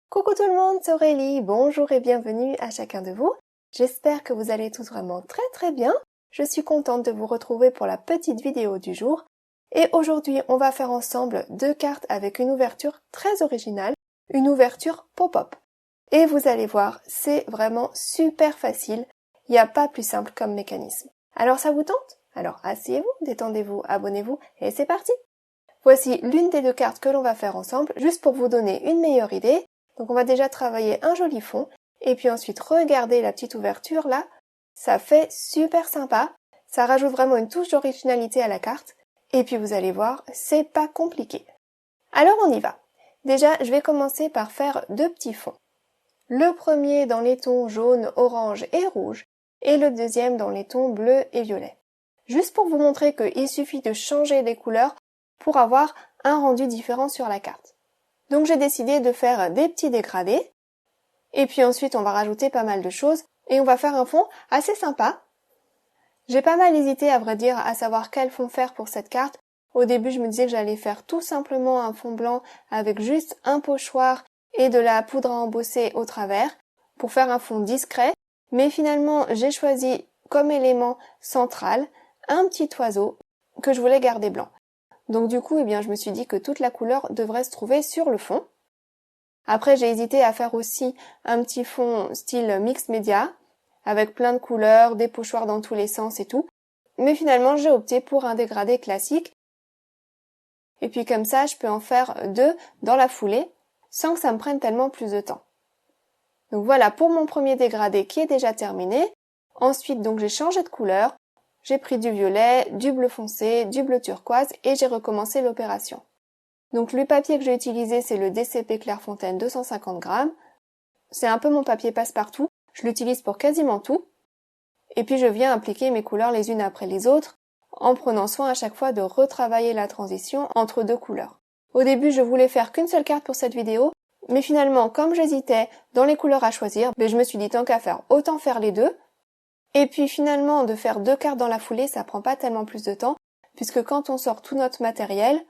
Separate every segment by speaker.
Speaker 1: Coucou tout le monde, c'est Aurélie, bonjour et bienvenue à chacun de vous. J'espère que vous allez tous vraiment très bien. Je suis contente de vous retrouver pour la petite vidéo du jour. Et aujourd'hui, on va faire ensemble deux cartes avec une ouverture très originale, une ouverture pop-up. Et vous allez voir, c'est vraiment super facile, il n'y a pas plus simple comme mécanisme. Alors ça vous tente? Alors asseyez-vous, détendez-vous, abonnez-vous et c'est parti! Voici l'une des deux cartes que l'on va faire ensemble, juste pour vous donner une meilleure idée. Donc on va déjà travailler un joli fond, et puis ensuite regardez la petite ouverture là, ça fait super sympa, ça rajoute vraiment une touche d'originalité à la carte, et puis vous allez voir, c'est pas compliqué. Alors on y va. Déjà, je vais commencer par faire deux petits fonds. Le premier dans les tons jaune, orange et rouge, et le deuxième dans les tons bleu et violet. Juste pour vous montrer qu'il suffit de changer les couleurs pour avoir un rendu différent sur la carte. Donc j'ai décidé de faire des petits dégradés, et puis ensuite on va rajouter pas mal de choses, et on va faire un fond assez sympa. J'ai pas mal hésité à vrai dire à savoir quel fond faire pour cette carte. Au début je me disais que j'allais faire tout simplement un fond blanc avec juste un pochoir et de la poudre à embosser au travers, pour faire un fond discret, mais finalement j'ai choisi comme élément central un petit oiseau que je voulais garder blanc. Donc du coup, je me suis dit que toute la couleur devrait se trouver sur le fond. Après, j'ai hésité à faire aussi un petit fond style mixed media, avec plein de couleurs, des pochoirs dans tous les sens et tout. Mais finalement, j'ai opté pour un dégradé classique. Et puis comme ça, je peux en faire deux dans la foulée, sans que ça me prenne tellement plus de temps. Donc voilà pour mon premier dégradé qui est déjà terminé. Ensuite, donc j'ai changé de couleur. J'ai pris du violet, du bleu foncé, du bleu turquoise et j'ai recommencé l'opération. Donc le papier que j'ai utilisé, c'est le DCP Clairefontaine 250 grammes. C'est un peu mon papier passe-partout, je l'utilise pour quasiment tout. Et puis je viens appliquer mes couleurs les unes après les autres, en prenant soin à chaque fois de retravailler la transition entre deux couleurs. Au début, je voulais faire qu'une seule carte pour cette vidéo, mais finalement, comme j'hésitais dans les couleurs à choisir, je me suis dit tant qu'à faire, autant faire les deux. Et puis finalement, de faire deux cartes dans la foulée, ça prend pas tellement plus de temps, puisque quand on sort tout notre matériel,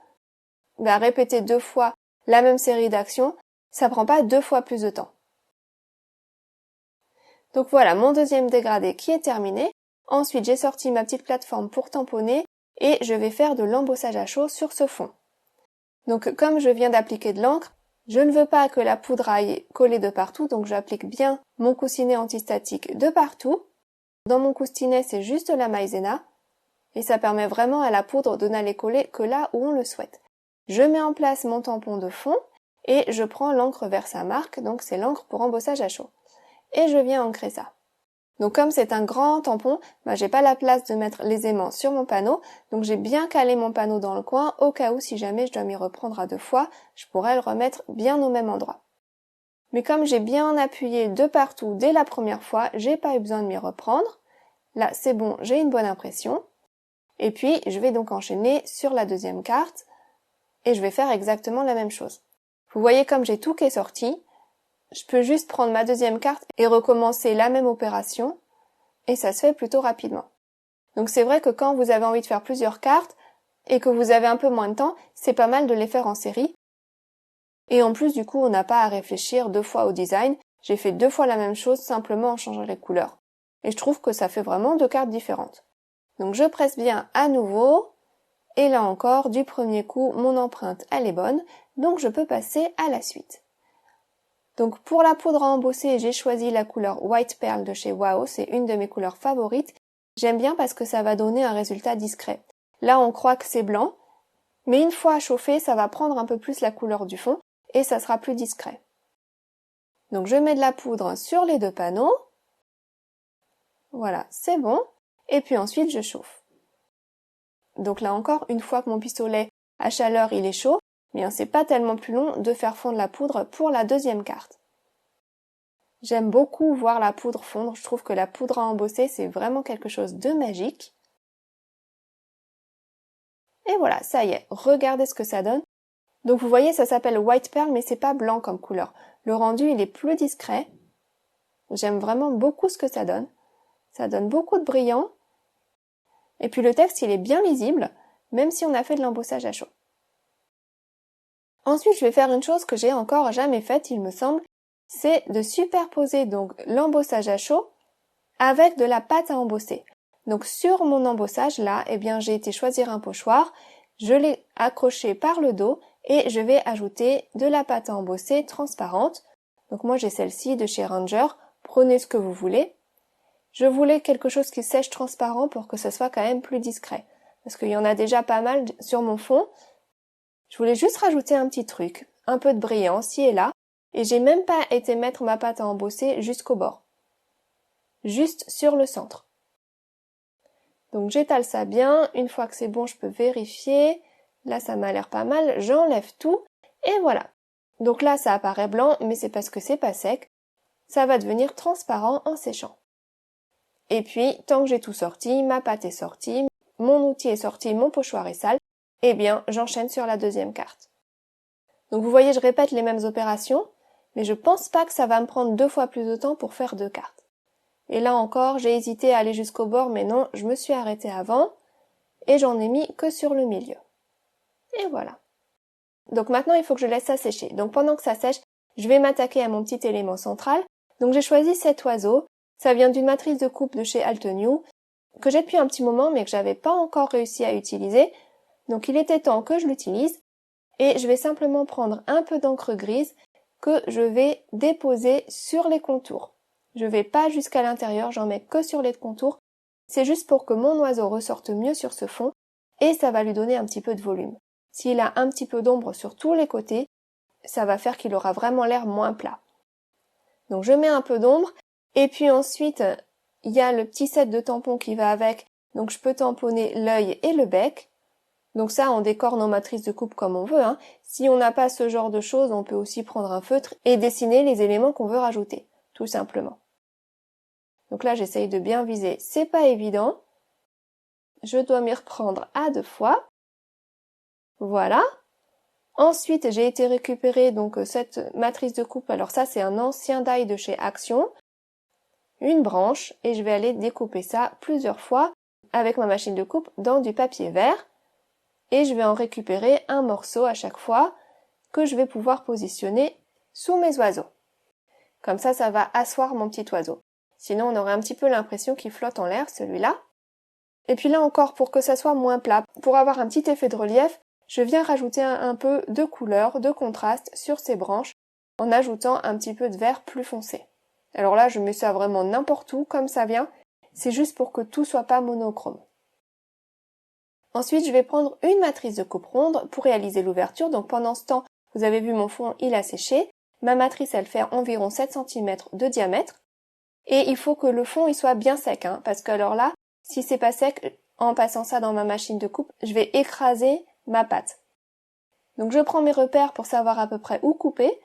Speaker 1: répéter deux fois la même série d'actions, ça prend pas deux fois plus de temps. Donc voilà mon deuxième dégradé qui est terminé. Ensuite, j'ai sorti ma petite plateforme pour tamponner et je vais faire de l'embossage à chaud sur ce fond. Donc comme je viens d'appliquer de l'encre, je ne veux pas que la poudre aille coller de partout, donc j'applique bien mon coussinet antistatique de partout. Dans mon coussinet, c'est juste de la maïzena et ça permet vraiment à la poudre de n'aller coller que là où on le souhaite. Je mets en place mon tampon de fond et je prends l'encre Versamark, donc c'est l'encre pour embossage à chaud. Et je viens ancrer ça. Donc comme c'est un grand tampon, j'ai pas la place de mettre les aimants sur mon panneau, donc j'ai bien calé mon panneau dans le coin au cas où si jamais je dois m'y reprendre à deux fois, je pourrais le remettre bien au même endroit. Mais comme j'ai bien appuyé de partout dès la première fois, j'ai pas eu besoin de m'y reprendre. Là c'est bon, j'ai une bonne impression. Et puis je vais donc enchaîner sur la deuxième carte. Et je vais faire exactement la même chose. Vous voyez comme j'ai tout qui est sorti, je peux juste prendre ma deuxième carte et recommencer la même opération, et ça se fait plutôt rapidement. Donc c'est vrai que quand vous avez envie de faire plusieurs cartes, et que vous avez un peu moins de temps, c'est pas mal de les faire en série. Et en plus du coup on n'a pas à réfléchir deux fois au design, j'ai fait deux fois la même chose simplement en changeant les couleurs. Et je trouve que ça fait vraiment deux cartes différentes. Donc je presse bien à nouveau. Et là encore, du premier coup, mon empreinte, elle est bonne, donc je peux passer à la suite. Donc pour la poudre à embosser, j'ai choisi la couleur White Pearl de chez WOW, c'est une de mes couleurs favorites. J'aime bien parce que ça va donner un résultat discret. Là, on croit que c'est blanc, mais une fois chauffé, ça va prendre un peu plus la couleur du fond et ça sera plus discret. Donc je mets de la poudre sur les deux panneaux. Voilà, c'est bon. Et puis ensuite, je chauffe. Donc là encore, une fois que mon pistolet à chaleur il est chaud, c'est pas tellement plus long de faire fondre la poudre pour la deuxième carte. J'aime beaucoup voir la poudre fondre, je trouve que la poudre à embosser c'est vraiment quelque chose de magique. Et voilà, ça y est, regardez ce que ça donne. Donc vous voyez, ça s'appelle White Pearl mais c'est pas blanc comme couleur. Le rendu il est plus discret. J'aime vraiment beaucoup ce que ça donne. Ça donne beaucoup de brillant. Et puis le texte il est bien lisible, même si on a fait de l'embossage à chaud. Ensuite, je vais faire une chose que j'ai encore jamais faite, il me semble, c'est de superposer donc l'embossage à chaud avec de la pâte à embosser. Donc sur mon embossage là, eh bien j'ai été choisir un pochoir, je l'ai accroché par le dos et je vais ajouter de la pâte à embosser transparente. Donc moi j'ai celle-ci de chez Ranger, prenez ce que vous voulez. Je voulais quelque chose qui sèche transparent pour que ce soit quand même plus discret. Parce qu'il y en a déjà pas mal sur mon fond. Je voulais juste rajouter un petit truc, un peu de brillant ci et là. Et j'ai même pas été mettre ma pâte à embosser jusqu'au bord. Juste sur le centre. Donc j'étale ça bien, une fois que c'est bon je peux vérifier, là ça m'a l'air pas mal, j'enlève tout, et voilà. Donc là ça apparaît blanc, mais c'est parce que c'est pas sec, ça va devenir transparent en séchant. Et puis, tant que j'ai tout sorti, ma pâte est sortie, mon outil est sorti, mon pochoir est sale, eh bien j'enchaîne sur la deuxième carte. Donc vous voyez je répète les mêmes opérations, mais je pense pas que ça va me prendre 2 fois plus de temps pour faire 2 cartes. Et là encore, j'ai hésité à aller jusqu'au bord, mais non, je me suis arrêtée avant, et j'en ai mis que sur le milieu. Et voilà. Donc maintenant, il faut que je laisse ça sécher. Donc pendant que ça sèche, je vais m'attaquer à mon petit élément central. Donc j'ai choisi cet oiseau. Ça vient d'une matrice de coupe de chez Altenew, que j'ai depuis un petit moment, mais que j'avais pas encore réussi à utiliser. Donc il était temps que je l'utilise. Et je vais simplement prendre un peu d'encre grise que je vais déposer sur les contours. Je vais pas jusqu'à l'intérieur, j'en mets que sur les contours. C'est juste pour que mon oiseau ressorte mieux sur ce fond et ça va lui donner un petit peu de volume. S'il a un petit peu d'ombre sur tous les côtés, ça va faire qu'il aura vraiment l'air moins plat. Donc je mets un peu d'ombre et puis ensuite il y a le petit set de tampons qui va avec. Donc je peux tamponner l'œil et le bec. Donc ça, on décore nos matrices de coupe comme on veut. Si on n'a pas ce genre de choses, on peut aussi prendre un feutre et dessiner les éléments qu'on veut rajouter, tout simplement. Donc là, j'essaye de bien viser, c'est pas évident. Je dois m'y reprendre à 2 fois. Voilà. Ensuite, j'ai été récupérer donc cette matrice de coupe. Alors ça, c'est un ancien die de chez Action. Une branche et je vais aller découper ça plusieurs fois avec ma machine de coupe dans du papier vert. Et je vais en récupérer un morceau à chaque fois que je vais pouvoir positionner sous mes oiseaux. Comme ça va asseoir mon petit oiseau. Sinon, on aurait un petit peu l'impression qu'il flotte en l'air, celui-là. Et puis là encore, pour que ça soit moins plat, pour avoir un petit effet de relief, je viens rajouter un peu de couleur, de contraste sur ces branches, en ajoutant un petit peu de vert plus foncé. Alors là, je mets ça vraiment n'importe où, comme ça vient. C'est juste pour que tout soit pas monochrome. Ensuite, je vais prendre une matrice de coupe ronde pour réaliser l'ouverture. Donc pendant ce temps, vous avez vu mon fond, il a séché. Ma matrice, elle fait environ 7 cm de diamètre. Et il faut que le fond il soit bien sec, parce que alors là, si c'est pas sec, en passant ça dans ma machine de coupe, je vais écraser ma pâte. Donc je prends mes repères pour savoir à peu près où couper,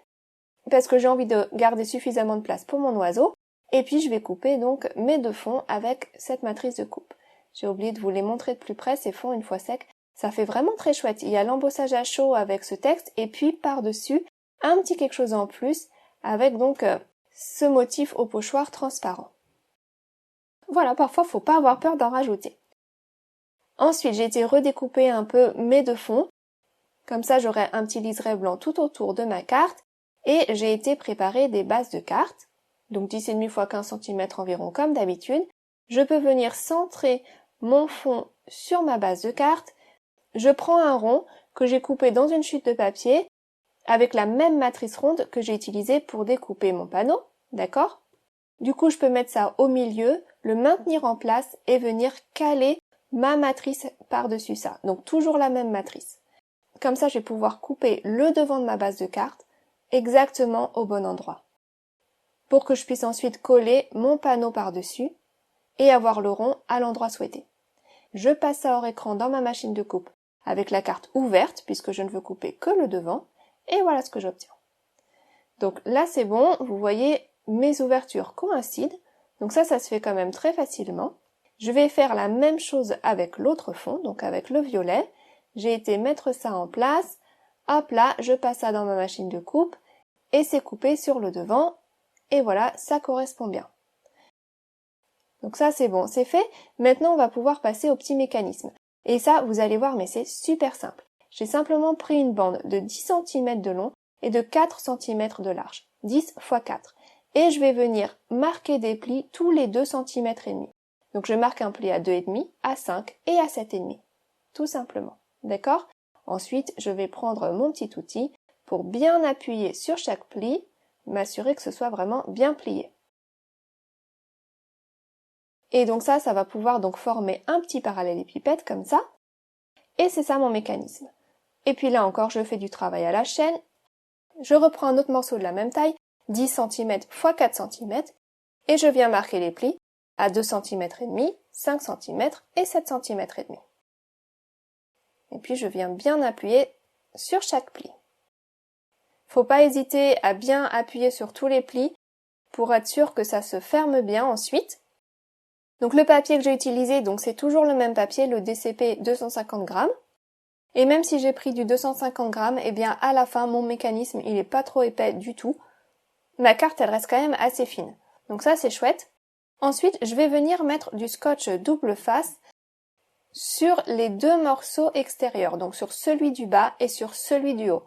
Speaker 1: parce que j'ai envie de garder suffisamment de place pour mon oiseau. Et puis je vais couper donc mes 2 fonds avec cette matrice de coupe. J'ai oublié de vous les montrer de plus près, ces fonds une fois secs. Ça fait vraiment très chouette. Il y a l'embossage à chaud avec ce texte et puis par-dessus, un petit quelque chose en plus avec donc ce motif au pochoir transparent. Voilà, parfois faut pas avoir peur d'en rajouter. Ensuite, j'ai été redécouper un peu mes 2 fonds. Comme ça, j'aurai un petit liseré blanc tout autour de ma carte. Et j'ai été préparer des bases de cartes. Donc 10,5 x 15 cm environ comme d'habitude. Je peux venir centrer mon fond sur ma base de carte. Je prends un rond que j'ai coupé dans une chute de papier avec la même matrice ronde que j'ai utilisée pour découper mon panneau, d'accord? Du coup, je peux mettre ça au milieu, le maintenir en place et venir caler ma matrice par-dessus ça. Donc toujours la même matrice. Comme ça, je vais pouvoir couper le devant de ma base de carte exactement au bon endroit. Pour que je puisse ensuite coller mon panneau par-dessus et avoir le rond à l'endroit souhaité. Je passe ça hors écran dans ma machine de coupe avec la carte ouverte puisque je ne veux couper que le devant et voilà ce que j'obtiens. Donc là c'est bon, vous voyez mes ouvertures coïncident, donc ça se fait quand même très facilement. Je vais faire la même chose avec l'autre fond, donc avec le violet. J'ai été mettre ça en place, hop là, je passe ça dans ma machine de coupe et c'est coupé sur le devant et voilà, ça correspond bien. Donc ça c'est bon, c'est fait. Maintenant on va pouvoir passer au petit mécanisme. Et ça, vous allez voir, mais c'est super simple. j'ai simplement pris une bande de 10 cm de long et de 4 cm de large, 10 x 4. Et je vais venir marquer des plis tous les 2 cm et demi. Donc je marque un pli à 2,5, à 5 et à 7,5. Tout simplement. D'accord? Ensuite, je vais prendre mon petit outil pour bien appuyer sur chaque pli, m'assurer que ce soit vraiment bien plié. Et donc ça va pouvoir donc former un petit parallélépipède comme ça. Et c'est ça mon mécanisme. Et puis là encore, je fais du travail à la chaîne. Je reprends un autre morceau de la même taille, 10 cm x 4 cm, et je viens marquer les plis à 2 cm et demi, 5 cm et 7 cm et demi. Et puis je viens bien appuyer sur chaque pli. Faut pas hésiter à bien appuyer sur tous les plis pour être sûr que ça se ferme bien ensuite. Donc le papier que j'ai utilisé, donc c'est toujours le même papier, le DCP 250 grammes. Et même si j'ai pris du 250 grammes, eh bien à la fin mon mécanisme il est pas trop épais du tout. Ma carte elle reste quand même assez fine. Donc ça c'est chouette. Ensuite je vais venir mettre du scotch double face sur les deux morceaux extérieurs, donc sur celui du bas et sur celui du haut.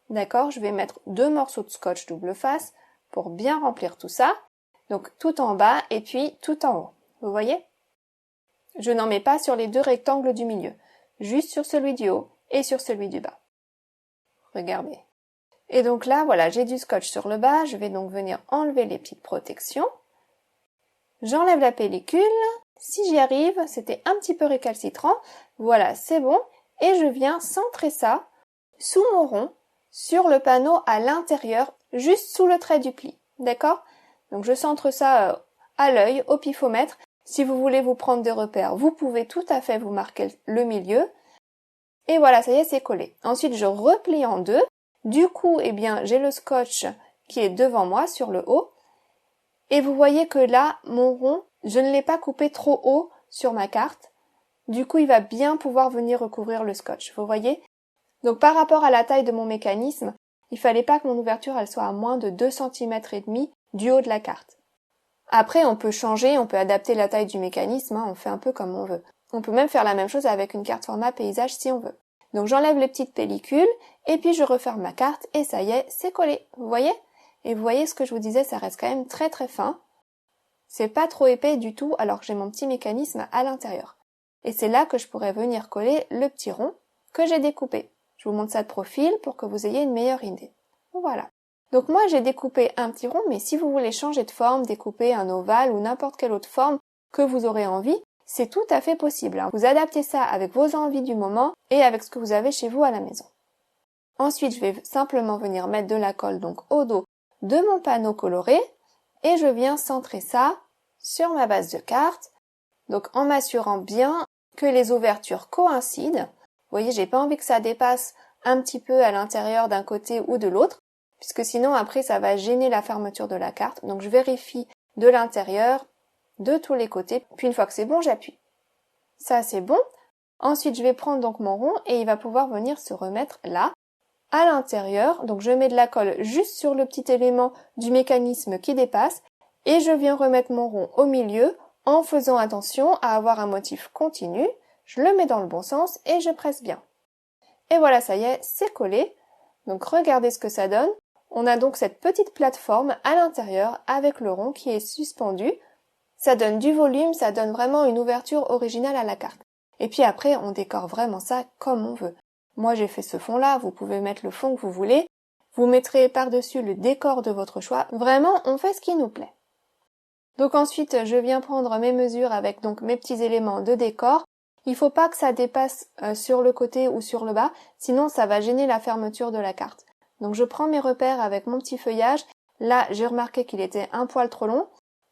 Speaker 1: D'accord, je vais mettre 2 morceaux de scotch double face pour bien remplir tout ça. Donc tout en bas et puis tout en haut. Vous voyez? Je n'en mets pas sur les 2 rectangles du milieu, juste sur celui du haut et sur celui du bas. Regardez. Et donc là, voilà, j'ai du scotch sur le bas, je vais donc venir enlever les petites protections. J'enlève la pellicule. Si j'y arrive, c'était un petit peu récalcitrant. Voilà, c'est bon. Et je viens centrer ça sous mon rond, sur le panneau à l'intérieur, juste sous le trait du pli. D'accord? Donc je centre ça à l'œil, au pifomètre. Si vous voulez vous prendre des repères, vous pouvez tout à fait vous marquer le milieu. Et voilà, ça y est, c'est collé. Ensuite, je replie en deux. Du coup, eh bien, j'ai le scotch qui est devant moi sur le haut. Et vous voyez que là, mon rond, je ne l'ai pas coupé trop haut sur ma carte. Du coup, il va bien pouvoir venir recouvrir le scotch. Vous voyez? Donc, par rapport à la taille de mon mécanisme, il fallait pas que mon ouverture, elle soit à moins de 2 cm et demi du haut de la carte. Après, on peut changer, on peut adapter la taille du mécanisme, hein, on fait un peu comme on veut. On peut même faire la même chose avec une carte format paysage si on veut. Donc j'enlève les petites pellicules, et puis je referme ma carte, et ça y est, c'est collé. Vous voyez? Et vous voyez ce que je vous disais, ça reste quand même très très fin. C'est pas trop épais du tout, alors que j'ai mon petit mécanisme à l'intérieur. Et c'est là que je pourrais venir coller le petit rond que j'ai découpé. Je vous montre ça de profil pour que vous ayez une meilleure idée. Voilà. Donc moi j'ai découpé un petit rond, mais si vous voulez changer de forme, découper un ovale ou n'importe quelle autre forme que vous aurez envie, c'est tout à fait possible. Hein. Vous adaptez ça avec vos envies du moment et avec ce que vous avez chez vous à la maison. Ensuite, je vais simplement venir mettre de la colle donc au dos de mon panneau coloré et je viens centrer ça sur ma base de carte. Donc en m'assurant bien que les ouvertures coïncident. Vous voyez, j'ai pas envie que ça dépasse un petit peu à l'intérieur d'un côté ou de l'autre, puisque sinon après ça va gêner la fermeture de la carte. Donc je vérifie de l'intérieur, de tous les côtés, puis une fois que c'est bon, j'appuie. Ça c'est bon. Ensuite je vais prendre donc mon rond et il va pouvoir venir se remettre là, à l'intérieur. Donc je mets de la colle juste sur le petit élément du mécanisme qui dépasse et je viens remettre mon rond au milieu en faisant attention à avoir un motif continu. Je le mets dans le bon sens et je presse bien. Et voilà, ça y est, c'est collé. Donc regardez ce que ça donne. On a donc cette petite plateforme à l'intérieur avec le rond qui est suspendu. Ça donne du volume, ça donne vraiment une ouverture originale à la carte. Et puis après, on décore vraiment ça comme on veut. Moi, j'ai fait ce fond-là, vous pouvez mettre le fond que vous voulez. Vous mettrez par-dessus le décor de votre choix. Vraiment, on fait ce qui nous plaît. Donc ensuite, je viens prendre mes mesures avec donc mes petits éléments de décor. Il faut pas que ça dépasse sur le côté ou sur le bas, sinon ça va gêner la fermeture de la carte. Donc je prends mes repères avec mon petit feuillage. Là, j'ai remarqué qu'il était un poil trop long,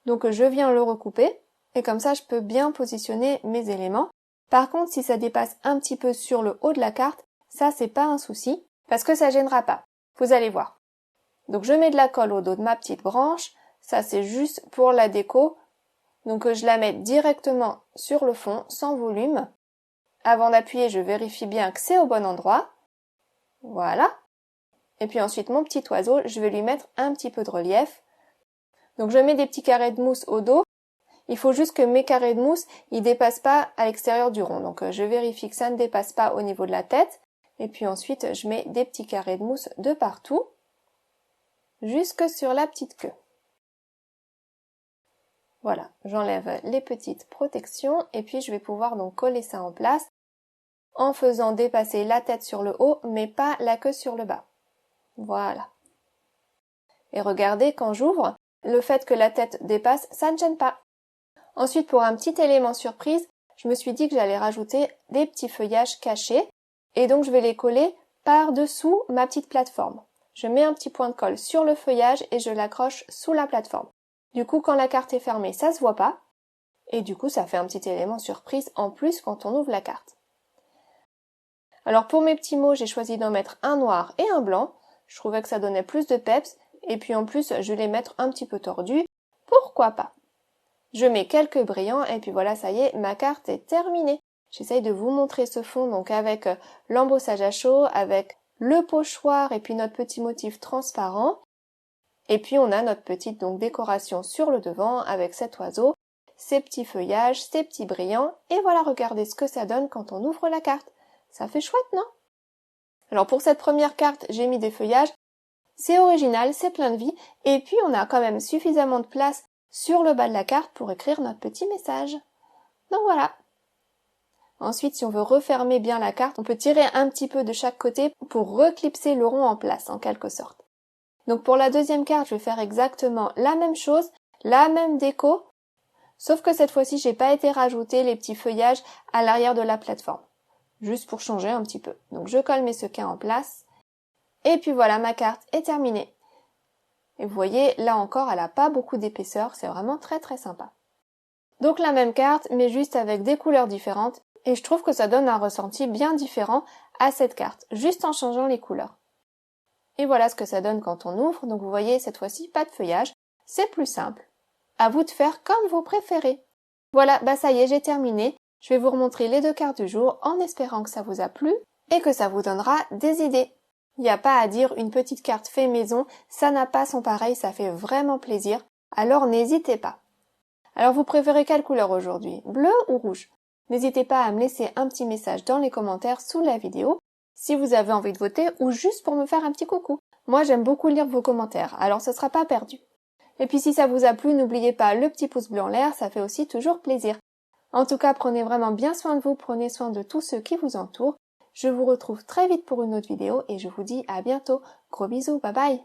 Speaker 1: donc je viens le recouper. Et comme ça, je peux bien positionner mes éléments. Par contre, si ça dépasse un petit peu sur le haut de la carte, ça c'est pas un souci, parce que ça gênera pas. Vous allez voir. Donc je mets de la colle au dos de ma petite branche. Ça c'est juste pour la déco. Donc je la mets directement sur le fond, sans volume. Avant d'appuyer, je vérifie bien que c'est au bon endroit. Voilà. Et puis ensuite, mon petit oiseau, je vais lui mettre un petit peu de relief. Donc je mets des petits carrés de mousse au dos. Il faut juste que mes carrés de mousse, ils dépassent pas à l'extérieur du rond. Donc je vérifie que ça ne dépasse pas au niveau de la tête. Et puis ensuite, je mets des petits carrés de mousse de partout, jusque sur la petite queue. Voilà, j'enlève les petites protections et puis je vais pouvoir donc coller ça en place en faisant dépasser la tête sur le haut, mais pas la queue sur le bas. Voilà. Et regardez, quand j'ouvre, le fait que la tête dépasse, ça ne gêne pas. Ensuite, pour un petit élément surprise, je me suis dit que j'allais rajouter des petits feuillages cachés et donc je vais les coller par-dessous ma petite plateforme. Je mets un petit point de colle sur le feuillage et je l'accroche sous la plateforme. Du coup, quand la carte est fermée, ça se voit pas et du coup, ça fait un petit élément surprise en plus quand on ouvre la carte. Alors pour mes petits mots, j'ai choisi d'en mettre un noir et un blanc. Je trouvais que ça donnait plus de peps et puis en plus, je vais les mettre un petit peu tordus. Pourquoi pas? Je mets quelques brillants et puis voilà, ça y est, ma carte est terminée. J'essaye de vous montrer ce fond donc avec l'embossage à chaud, avec le pochoir et puis notre petit motif transparent. Et puis on a notre petite donc décoration sur le devant avec cet oiseau, ses petits feuillages, ses petits brillants. Et voilà, regardez ce que ça donne quand on ouvre la carte. Ça fait chouette, non? Alors pour cette première carte, j'ai mis des feuillages. C'est original, c'est plein de vie. Et puis on a quand même suffisamment de place sur le bas de la carte pour écrire notre petit message. Donc voilà. Ensuite, si on veut refermer bien la carte, on peut tirer un petit peu de chaque côté pour reclipser le rond en place, en quelque sorte. Donc pour la deuxième carte, je vais faire exactement la même chose, la même déco, sauf que cette fois-ci, j'ai pas été rajouter les petits feuillages à l'arrière de la plateforme. Juste pour changer un petit peu. Donc je colle mes sequins en place. Et puis voilà, ma carte est terminée. Et vous voyez, là encore, elle n'a pas beaucoup d'épaisseur, c'est vraiment très très sympa. Donc la même carte, mais juste avec des couleurs différentes, et je trouve que ça donne un ressenti bien différent à cette carte, juste en changeant les couleurs. Et voilà ce que ça donne quand on ouvre, donc vous voyez, cette fois-ci, pas de feuillage, c'est plus simple. À vous de faire comme vous préférez. Voilà, bah ça y est, j'ai terminé. Je vais vous remontrer les deux cartes du jour en espérant que ça vous a plu et que ça vous donnera des idées. Il n'y a pas à dire une petite carte fait maison, ça n'a pas son pareil, ça fait vraiment plaisir, alors n'hésitez pas. Alors vous préférez quelle couleur aujourd'hui, bleu ou rouge? N'hésitez pas à me laisser un petit message dans les commentaires sous la vidéo si vous avez envie de voter ou juste pour me faire un petit coucou. Moi j'aime beaucoup lire vos commentaires, alors ce sera pas perdu. Et puis si ça vous a plu, n'oubliez pas le petit pouce bleu en l'air, ça fait aussi toujours plaisir. En tout cas, prenez vraiment bien soin de vous, prenez soin de tous ceux qui vous entourent. Je vous retrouve très vite pour une autre vidéo et je vous dis à bientôt. Gros bisous, bye bye!